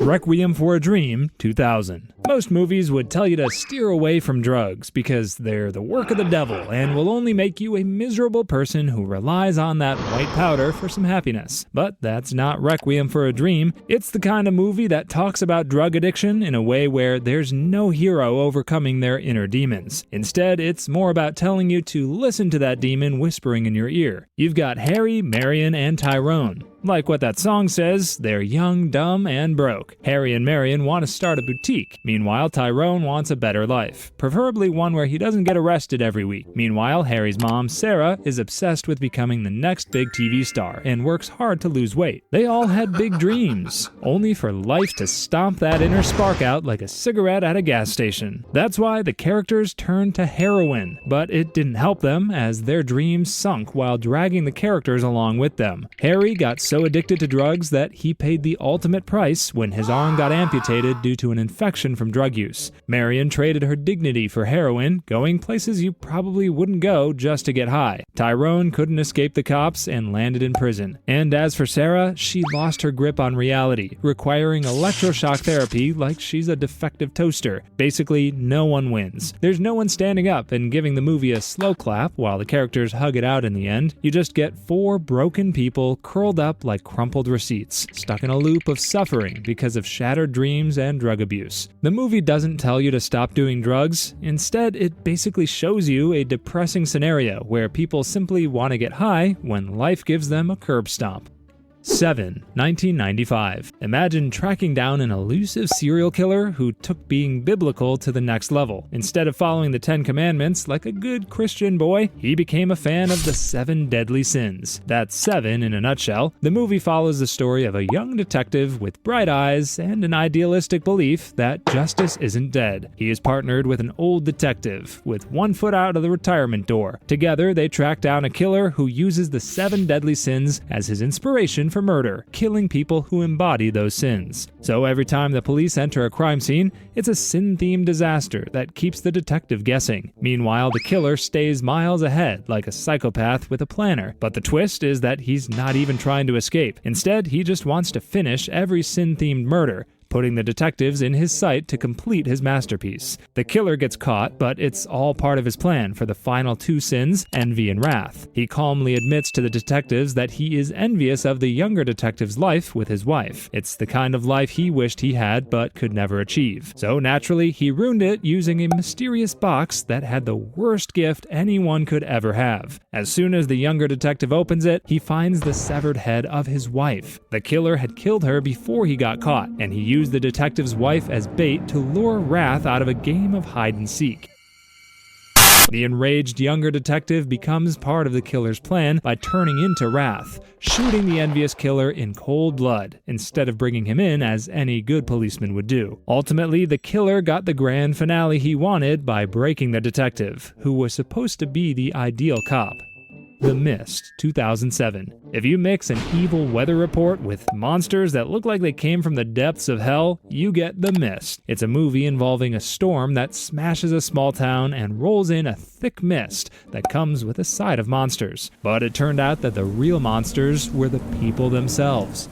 Requiem for a Dream, 2000. Most movies would tell you to steer away from drugs because they're the work of the devil and will only make you a miserable person who relies on that white powder for some happiness. But that's not Requiem for a Dream. It's the kind of movie that talks about drug addiction in a way where there's no hero overcoming their inner demons. Instead, it's more about telling you to listen to that demon whispering in your ear. You've got Harry, Marion, and Tyrone. Like what that song says, they're young, dumb, and broke. Harry and Marion want to start a boutique. Meanwhile, Tyrone wants a better life, preferably one where he doesn't get arrested every week. Meanwhile, Harry's mom, Sarah, is obsessed with becoming the next big TV star and works hard to lose weight. They all had big dreams, only for life to stomp that inner spark out like a cigarette at a gas station. That's why the characters turned to heroin, but it didn't help them as their dreams sunk while dragging the characters along with them. Harry got so addicted to drugs that he paid the ultimate price when his arm got amputated due to an infection from drug use. Marion traded her dignity for heroin, going places you probably wouldn't go just to get high. Tyrone couldn't escape the cops and landed in prison. And as for Sarah, she lost her grip on reality, requiring electroshock therapy like she's a defective toaster. Basically, no one wins. There's no one standing up and giving the movie a slow clap while the characters hug it out in the end. You just get four broken people curled up like crumpled receipts, stuck in a loop of suffering because of shattered dreams and drug abuse. The movie doesn't tell you to stop doing drugs. Instead, it basically shows you a depressing scenario where people simply want to get high when life gives them a curb stomp. 7. 1995. Imagine tracking down an elusive serial killer who took being biblical to the next level. Instead of following the 10 Commandments like a good Christian boy, he became a fan of the 7 deadly sins. That's 7 in a nutshell. The movie follows the story of a young detective with bright eyes and an idealistic belief that justice isn't dead. He is partnered with an old detective with one foot out of the retirement door. Together, they track down a killer who uses the 7 deadly sins as his inspiration for murder, killing people who embody those sins. So every time the police enter a crime scene, it's a sin-themed disaster that keeps the detective guessing. Meanwhile, the killer stays miles ahead like a psychopath with a planner. But the twist is that he's not even trying to escape. Instead, he just wants to finish every sin-themed murder, putting the detectives in his sight to complete his masterpiece. The killer gets caught, but it's all part of his plan for the final 2 sins, envy and wrath. He calmly admits to the detectives that he is envious of the younger detective's life with his wife. It's the kind of life he wished he had but could never achieve. So naturally, he ruined it using a mysterious box that had the worst gift anyone could ever have. As soon as the younger detective opens it, he finds the severed head of his wife. The killer had killed her before he got caught, and he used the detective's wife as bait to lure wrath out of a game of hide and seek. The enraged younger detective becomes part of the killer's plan by turning into wrath, shooting the envious killer in cold blood, instead of bringing him in as any good policeman would do. Ultimately, the killer got the grand finale he wanted by breaking the detective, who was supposed to be the ideal cop. The Mist, 2007. If you mix an evil weather report with monsters that look like they came from the depths of hell, you get The Mist. It's a movie involving a storm that smashes a small town and rolls in a thick mist that comes with a side of monsters. But it turned out that the real monsters were the people themselves.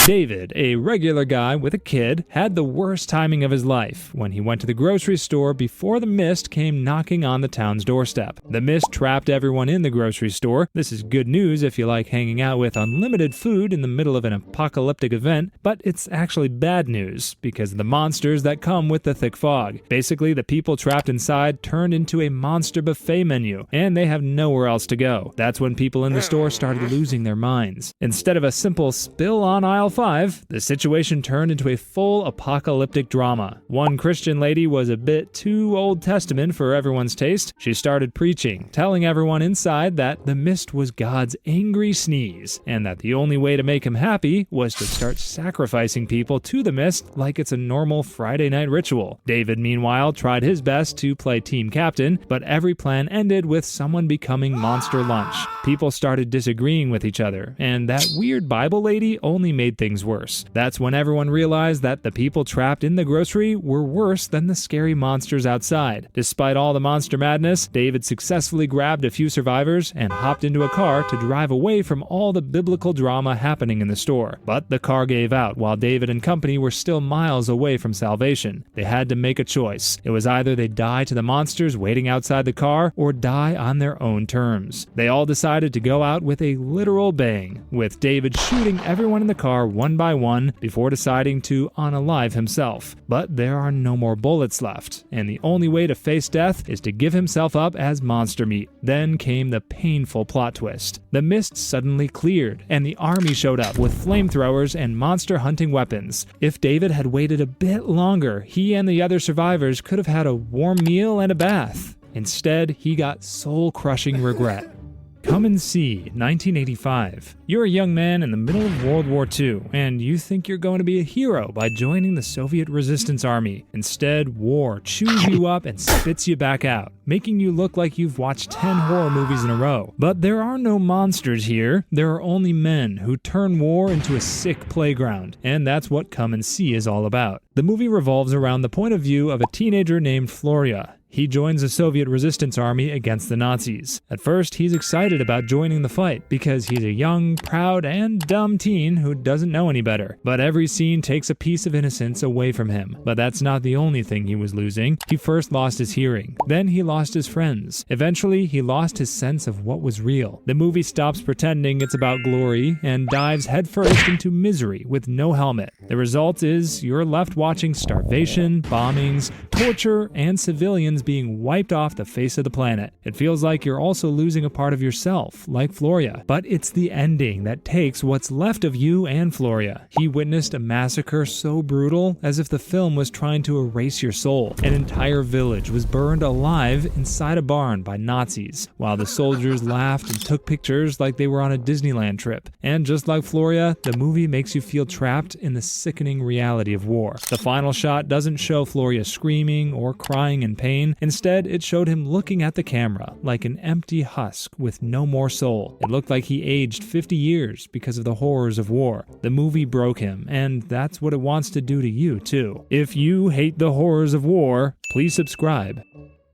David, a regular guy with a kid, had the worst timing of his life when he went to the grocery store before the mist came knocking on the town's doorstep. The mist trapped everyone in the grocery store. This is good news if you like hanging out with unlimited food in the middle of an apocalyptic event, but it's actually bad news because of the monsters that come with the thick fog. Basically, the people trapped inside turned into a monster buffet menu, and they have nowhere else to go. That's when people in the store started losing their minds. Instead of a simple spill on aisle 5, the situation turned into a full apocalyptic drama. One Christian lady was a bit too Old Testament for everyone's taste. She started preaching, telling everyone inside that the mist was God's angry sneeze, and that the only way to make him happy was to start sacrificing people to the mist like it's a normal Friday night ritual. David, meanwhile, tried his best to play team captain, but every plan ended with someone becoming monster lunch. People started disagreeing with each other, and that weird Bible lady only made things things worse. That's when everyone realized that the people trapped in the grocery were worse than the scary monsters outside. Despite all the monster madness, David successfully grabbed a few survivors and hopped into a car to drive away from all the biblical drama happening in the store. But the car gave out while David and company were still miles away from salvation. They had to make a choice. It was either they die to the monsters waiting outside the car or die on their own terms. They all decided to go out with a literal bang, with David shooting everyone in the car one by one before deciding to unalive himself. But there are no more bullets left, and the only way to face death is to give himself up as monster meat. Then came the painful plot twist. The mist suddenly cleared, and the army showed up with flamethrowers and monster hunting weapons. If David had waited a bit longer, he and the other survivors could have had a warm meal and a bath. Instead, he got soul-crushing regret. Come and See, 1985. You're a young man in the middle of World War II, and you think you're going to be a hero by joining the Soviet resistance army. Instead, war chews you up and spits you back out, making you look like you've watched 10 horror movies in a row. But there are no monsters here. There are only men who turn war into a sick playground, and that's what Come and See is all about. The movie revolves around the point of view of a teenager named Florya. He joins the Soviet resistance army against the Nazis. At first, he's excited about joining the fight because he's a young, proud, and dumb teen who doesn't know any better. But every scene takes a piece of innocence away from him. But that's not the only thing he was losing. He first lost his hearing. Then he lost his friends. Eventually, he lost his sense of what was real. The movie stops pretending it's about glory and dives headfirst into misery with no helmet. The result is you're left watching starvation, bombings, torture, and civilians being wiped off the face of the planet. It feels like you're also losing a part of yourself, like Florya. But it's the ending that takes what's left of you and Florya. He witnessed a massacre so brutal, as if the film was trying to erase your soul. An entire village was burned alive inside a barn by Nazis, while the soldiers laughed and took pictures like they were on a Disneyland trip. And just like Florya, the movie makes you feel trapped in the sickening reality of war. The final shot doesn't show Florya screaming or crying in pain. Instead, it showed him looking at the camera like an empty husk with no more soul. It looked like he aged 50 years because of the horrors of war. The movie broke him, and that's what it wants to do to you, too. If you hate the horrors of war, please subscribe.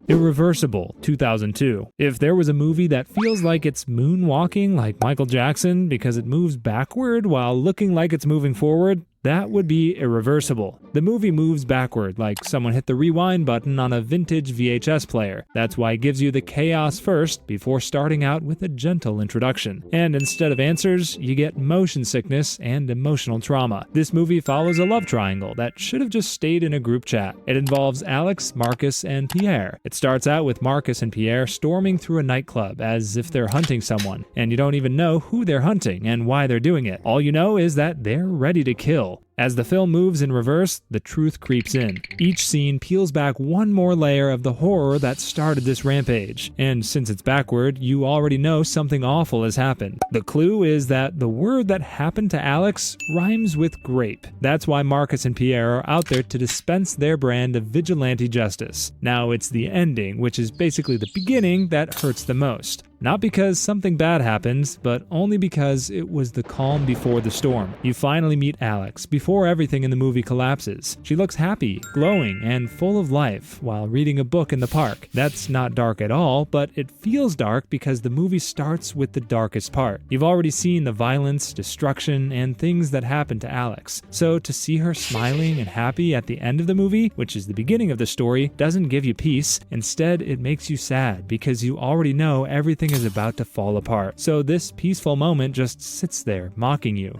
Irreversible, 2002. If there was a movie that feels like it's moonwalking like Michael Jackson because it moves backward while looking like it's moving forward, that would be Irreversible. The movie moves backward like someone hit the rewind button on a vintage VHS player. That's why it gives you the chaos first before starting out with a gentle introduction. And instead of answers, you get motion sickness and emotional trauma. This movie follows a love triangle that should have just stayed in a group chat. It involves Alex, Marcus, and Pierre. It starts out with Marcus and Pierre storming through a nightclub as if they're hunting someone, and you don't even know who they're hunting and why they're doing it. All you know is that they're ready to kill. As the film moves in reverse, the truth creeps in. Each scene peels back one more layer of the horror that started this rampage. And since it's backward, you already know something awful has happened. The clue is that the word that happened to Alex rhymes with grape. That's why Marcus and Pierre are out there to dispense their brand of vigilante justice. Now it's the ending, which is basically the beginning, that hurts the most. Not because something bad happens, but only because it was the calm before the storm. You finally meet Alex before everything in the movie collapses. She looks happy, glowing, and full of life while reading a book in the park. That's not dark at all, but it feels dark because the movie starts with the darkest part. You've already seen the violence, destruction, and things that happen to Alex. So to see her smiling and happy at the end of the movie, which is the beginning of the story, doesn't give you peace. Instead, it makes you sad because you already know everything is about to fall apart. So this peaceful moment just sits there mocking you.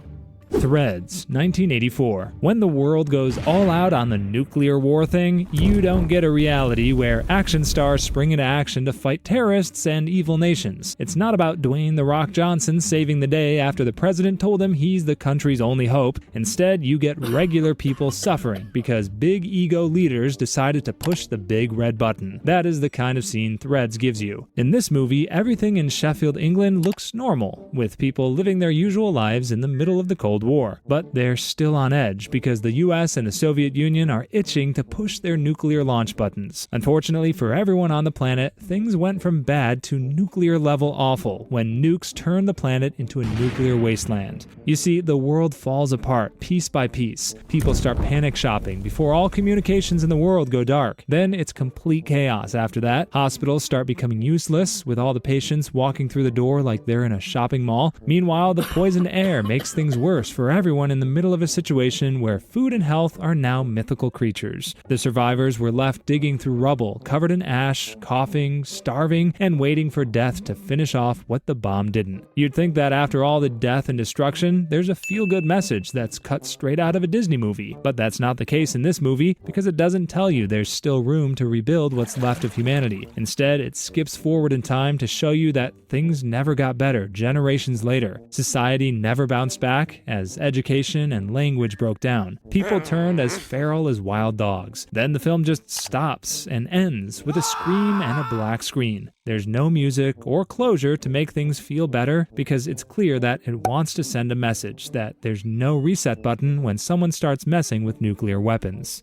Threads, 1984. When the world goes all out on the nuclear war thing, you don't get a reality where action stars spring into action to fight terrorists and evil nations. It's not about Dwayne "The Rock" Johnson saving the day after the president told him he's the country's only hope. Instead, you get regular people suffering because big ego leaders decided to push the big red button. That is the kind of scene Threads gives you. In this movie, everything in Sheffield, England looks normal, with people living their usual lives in the middle of the Cold Cold War, but they're still on edge because the US and the Soviet Union are itching to push their nuclear launch buttons. Unfortunately for everyone on the planet, things went from bad to nuclear-level awful when nukes turned the planet into a nuclear wasteland. You see, the world falls apart piece by piece. People start panic shopping before all communications in the world go dark. Then it's complete chaos after that. Hospitals start becoming useless, with all the patients walking through the door like they're in a shopping mall. Meanwhile, the poisoned air makes things worse for everyone in the middle of a situation where food and health are now mythical creatures. The survivors were left digging through rubble, covered in ash, coughing, starving, and waiting for death to finish off what the bomb didn't. You'd think that after all the death and destruction, there's a feel-good message that's cut straight out of a Disney movie. But that's not the case in this movie, because it doesn't tell you there's still room to rebuild what's left of humanity. Instead, it skips forward in time to show you that things never got better generations later. Society never bounced back as education and language broke down. People turned as feral as wild dogs. Then the film just stops and ends with a scream and a black screen. There's no music or closure to make things feel better because it's clear that it wants to send a message that there's no reset button when someone starts messing with nuclear weapons.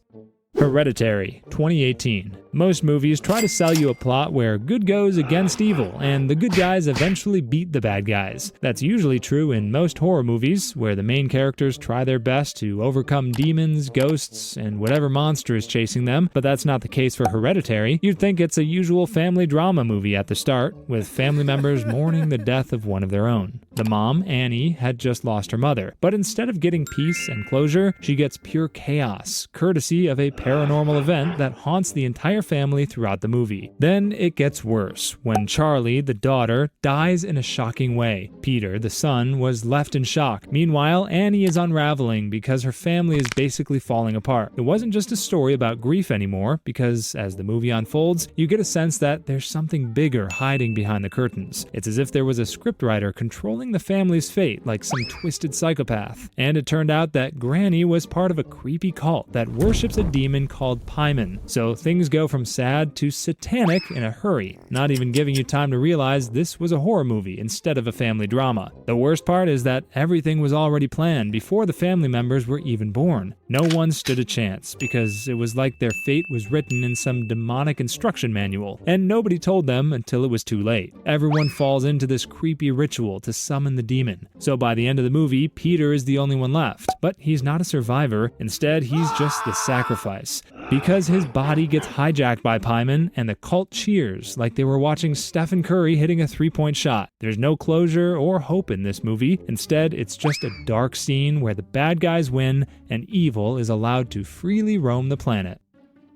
Hereditary, 2018. Most movies try to sell you a plot where good goes against evil, and the good guys eventually beat the bad guys. That's usually true in most horror movies, where the main characters try their best to overcome demons, ghosts, and whatever monster is chasing them, but that's not the case for Hereditary. You'd think it's a usual family drama movie at the start, with family members mourning the death of one of their own. The mom, Annie, had just lost her mother, but instead of getting peace and closure, she gets pure chaos, courtesy of a paranormal event that haunts the entire family throughout the movie. Then it gets worse, when Charlie, the daughter, dies in a shocking way. Peter, the son, was left in shock. Meanwhile, Annie is unraveling because her family is basically falling apart. It wasn't just a story about grief anymore, because as the movie unfolds, you get a sense that there's something bigger hiding behind the curtains. It's as if there was a scriptwriter controlling the family's fate like some twisted psychopath. And it turned out that Granny was part of a creepy cult that worships a demon called Paimon. So things go from sad to satanic in a hurry, not even giving you time to realize this was a horror movie instead of a family drama. The worst part is that everything was already planned before the family members were even born. No one stood a chance because it was like their fate was written in some demonic instruction manual, and nobody told them until it was too late. Everyone falls into this creepy ritual to summon the demon. So by the end of the movie, Peter is the only one left, but he's not a survivor. Instead, he's just the sacrifice. Because his body gets hijacked by Paimon, and the cult cheers like they were watching Stephen Curry hitting a three-point shot. There's no closure or hope in this movie. Instead, it's just a dark scene where the bad guys win and evil is allowed to freely roam the planet.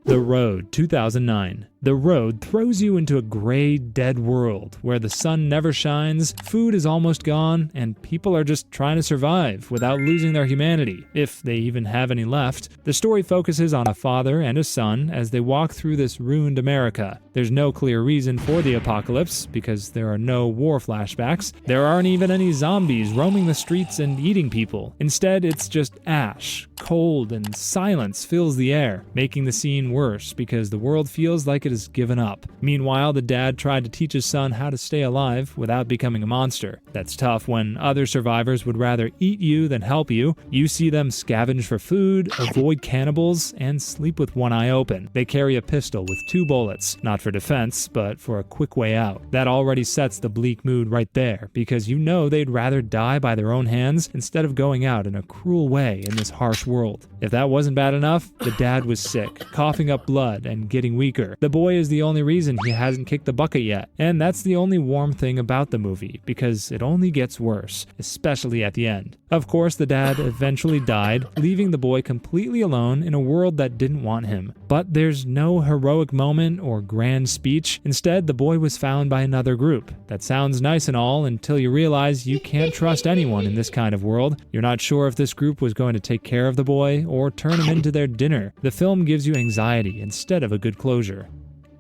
The Road, 2009. The Road throws you into a gray, dead world where the sun never shines, food is almost gone, and people are just trying to survive without losing their humanity, if they even have any left. The story focuses on a father and a son as they walk through this ruined America. There's no clear reason for the apocalypse because there are no war flashbacks. There aren't even any zombies roaming the streets and eating people. Instead, it's just ash, cold, and silence fills the air, making the scene worse because the world feels like it is given up. Meanwhile, the dad tried to teach his son how to stay alive without becoming a monster. That's tough when other survivors would rather eat you than help you. You see them scavenge for food, avoid cannibals, and sleep with one eye open. They carry a pistol with 2 bullets, not for defense, but for a quick way out. That already sets the bleak mood right there, because you know they'd rather die by their own hands instead of going out in a cruel way in this harsh world. If that wasn't bad enough, the dad was sick, coughing up blood and getting weaker. The boy is the only reason he hasn't kicked the bucket yet, and that's the only warm thing about the movie, because it only gets worse, especially at the end. Of course, the dad eventually died, leaving the boy completely alone in a world that didn't want him. But there's no heroic moment or grand speech. Instead, the boy was found by another group. That sounds nice and all until you realize you can't trust anyone in this kind of world. You're not sure if this group was going to take care of the boy or turn him into their dinner. The film gives you anxiety instead of a good closure.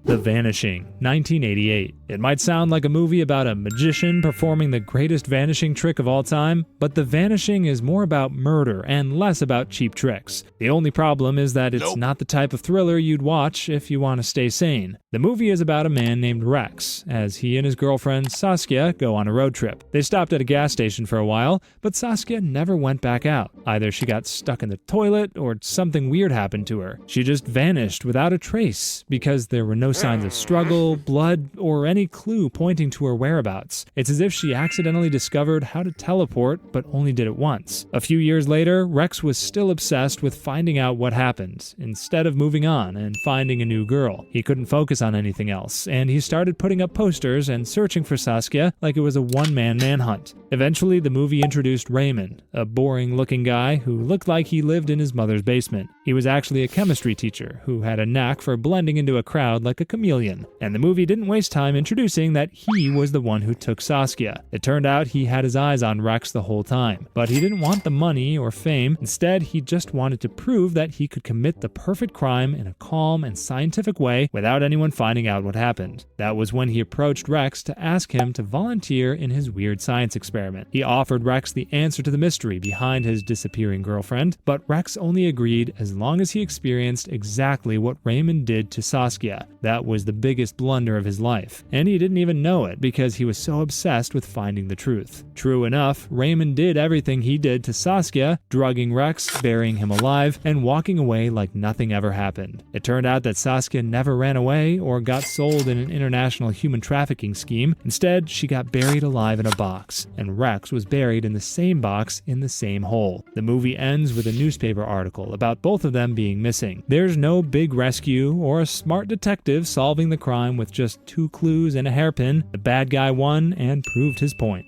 The Vanishing, 1988. It might sound like a movie about a magician performing the greatest vanishing trick of all time, but The Vanishing is more about murder and less about cheap tricks. The only problem is that it's not the type of thriller you'd watch if you want to stay sane. The movie is about a man named Rex, as he and his girlfriend Saskia go on a road trip. They stopped at a gas station for a while, but Saskia never went back out. Either she got stuck in the toilet or something weird happened to her. She just vanished without a trace because there were no signs of struggle, blood, or any clue pointing to her whereabouts. It's as if she accidentally discovered how to teleport, but only did it once. A few years later, Rex was still obsessed with finding out what happened, instead of moving on and finding a new girl. He couldn't focus on anything else, and he started putting up posters and searching for Saskia like it was a one-man manhunt. Eventually, the movie introduced Raymond, a boring-looking guy who looked like he lived in his mother's basement. He was actually a chemistry teacher who had a knack for blending into a crowd like a chameleon, and the movie didn't waste time introducing that he was the one who took Saskia. It turned out he had his eyes on Rex the whole time, but he didn't want the money or fame. Instead, he just wanted to prove that he could commit the perfect crime in a calm and scientific way without anyone finding out what happened. That was when he approached Rex to ask him to volunteer in his weird science experiment. He offered Rex the answer to the mystery behind his disappearing girlfriend, but Rex only agreed as long as he experienced exactly what Raymond did to Saskia. That was the biggest blunder of his life, and he didn't even know it because he was so obsessed with finding the truth. True enough, Raymond did everything he did to Saskia, drugging Rex, burying him alive, and walking away like nothing ever happened. It turned out that Saskia never ran away or got sold in an international human trafficking scheme. Instead, she got buried alive in a box, and Rex was buried in the same box in the same hole. The movie ends with a newspaper article about both of them being missing. There's no big rescue or a smart detective solving the crime with just 2 clues and a hairpin. The bad guy won and proved his point.